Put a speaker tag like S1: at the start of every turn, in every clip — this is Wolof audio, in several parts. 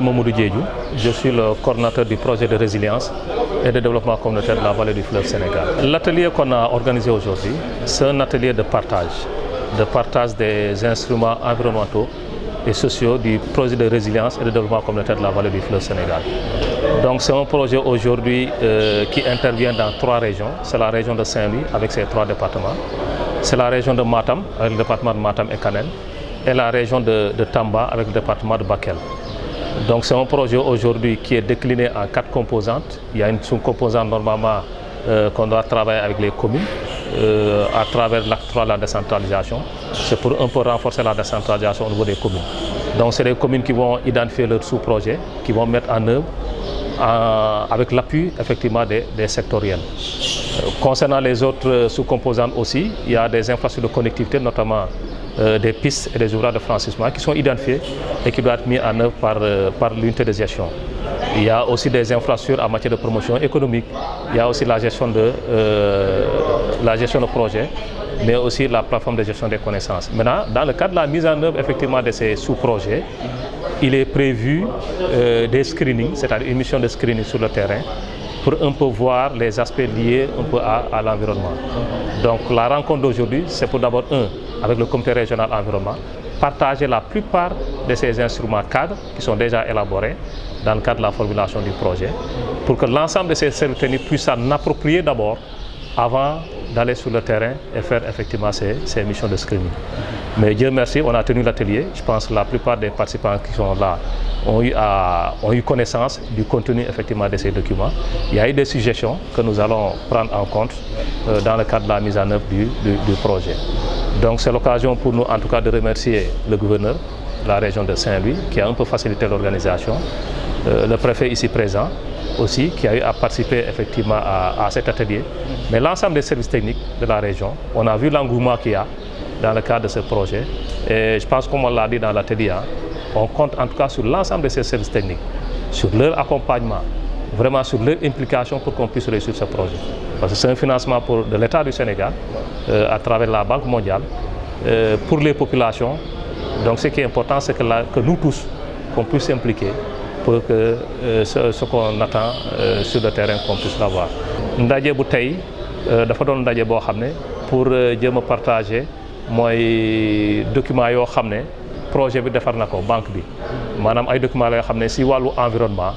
S1: Mamadou Diédhiou, je suis le coordinateur du projet de résilience et de développement communautaire de la vallée du fleuve Sénégal. L'atelier qu'on a organisé aujourd'hui, c'est un atelier de partage des instruments environnementaux et sociaux du projet de résilience et de développement communautaire de la vallée du fleuve Sénégal. Donc c'est un projet aujourd'hui qui intervient dans 3 régions. C'est la région de Saint-Louis avec ses 3 départements. C'est la région de Matam avec le département de Matam et Kanel. Et la région de Tamba avec le département de Bakel. Donc c'est un projet aujourd'hui qui est décliné en 4 composantes. Il y a une sous-composante normalement qu'on doit travailler avec les communes à travers l'acte 3 de la décentralisation. C'est pour un peu renforcer la décentralisation au niveau des communes. Donc c'est les communes qui vont identifier leurs sous-projets, qui vont mettre en œuvre avec l'appui effectivement des sectoriels. Concernant les autres sous-composantes aussi, il y a des infrastructures de connectivité, notamment des pistes et des ouvrages de franchissement qui sont identifiés et qui doivent être mis en œuvre par l'unité de gestion. Il y a aussi des infrastructures en matière de promotion économique, il y a aussi la gestion de projets, mais aussi la plateforme de gestion des connaissances. Maintenant, dans le cadre de la mise en œuvre effectivement de ces sous-projets, il est prévu des screenings, c'est-à-dire une mission de screening sur le terrain, pour un peu voir les aspects liés un peu à l'environnement. Donc la rencontre d'aujourd'hui, c'est pour d'abord avec le comité régional environnement, partager la plupart de ces instruments cadres qui sont déjà élaborés dans le cadre de la formulation du projet, pour que l'ensemble de ces services techniques puissent s'en approprier d'abord avant d'aller sur le terrain et faire effectivement ces missions de screening. Mais Dieu merci, on a tenu l'atelier. Je pense que la plupart des participants qui sont là ont eu connaissance du contenu effectivement de ces documents. Il y a eu des suggestions que nous allons prendre en compte dans le cadre de la mise en œuvre du projet. Donc c'est l'occasion pour nous en tout cas de remercier le gouverneur de la région de Saint-Louis qui a un peu facilité l'organisation, le préfet ici présent aussi qui a eu à participer effectivement à cet atelier, mais l'ensemble des services techniques de la région. On a vu l'engouement qu'il y a dans le cadre de ce projet et je pense comme on l'a dit dans l'atelier, on compte en tout cas sur l'ensemble de ces services techniques, sur leur accompagnement, vraiment sur leur implication pour qu'on puisse réussir ce projet. Parce que c'est un financement de l'État du Sénégal à travers la Banque mondiale pour les populations. Donc ce qui est important, c'est que nous tous, qu'on puisse s'impliquer pour que ce qu'on attend sur le terrain, qu'on puisse l'avoir. Ndaje bu tey dafa doon ndaje boo xam ne pour jéem a partager mooy document yoo xam ne projet bi defar na ko banque bi maanaam ay documents la yoo xam ne si wàllu environnement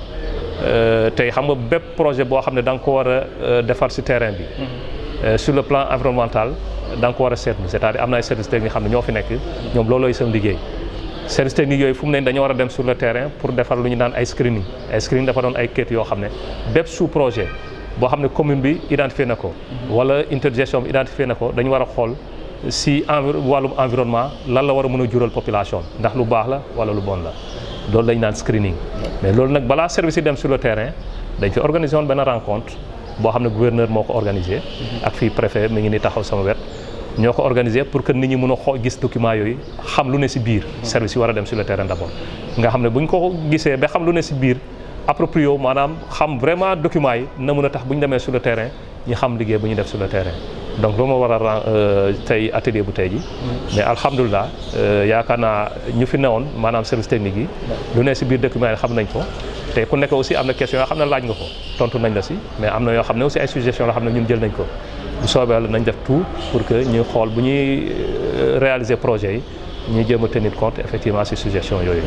S1: tey xam nga bépp projet boo xam ne da nga ko war a defar si terrain bi sur le plan environnemental da nga ko war a seetlu c'est-à-dire am na ay services techniques xam ne ñoo fi nekk ñoom loolooy seen liggéey. services techniques yooyu fu mu ne dañoo war a dem sur le terrain pour defar lu ñu naan ay screening dafa doon ay kayit yoo xam ne bépp sous projet boo xam ne commune bi identifié na ko wala intergestion bi identifié na ko dañu war a xool si wàllum environnement lan la war a mën a jural population ndax lu baax la wala lu bon la loolu lañu naan screening. mais loolu nag balaa service yi dem sur le terrain dañ fi organiser woon benn rencontre boo xam ne gouverneur moo ko organisé ak fii préfet mi ngi ni taxaw sama wet ñoo ko organisé pour que nit ñi mën a gis documents yooyu xam lu ne si biir service yi war a dem sur le terrain d'abord nga xam ne bu ñu ko gisee ba xam lu ne si biir approprié maanaam xam vraiment documents yi na mën a tax bu ñu demee sur le terrain ñu xam liggéey bu ñu def sur le terrain. donc loolu moo war a tey atelier bu tey ji mais alhamdulilah yaakaar naa ñu fi newoon maanaam service technique yi lu ne si biir documents yi xam nañ ko te ku nekk aussi am na question yoo xam ne laaj nga ko tontu nañ la si mais am na yoo xam ne aussi ay suggestions yoo xam ne ñun jël nañ ko bu soobee la nañ def tout pour que ñu xool bu ñuy réaliser projet yi ñu jéem a tenir compte effectivement si suggestions yooyu.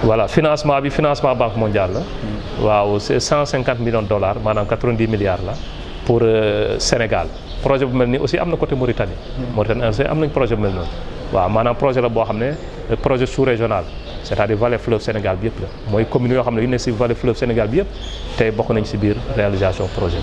S1: voilà financement banque mondiale la. waaw c'est 150 millions de dollars maanaam 90 milliards la pour Sénégal. projet bu mel nii aussi am na côté Mauritanie. Mauritanie aussi am nañ projet bu mel noonu. waaw maanaam projet la boo xam ne projet sous-régional c'est-à-dire vallée fleuve Sénégal bi yëpp la mooy commune yoo xam ne yu ne si vallée fleuve Sénégal bi yëpp tey bokk nañ si biir réalisation projet.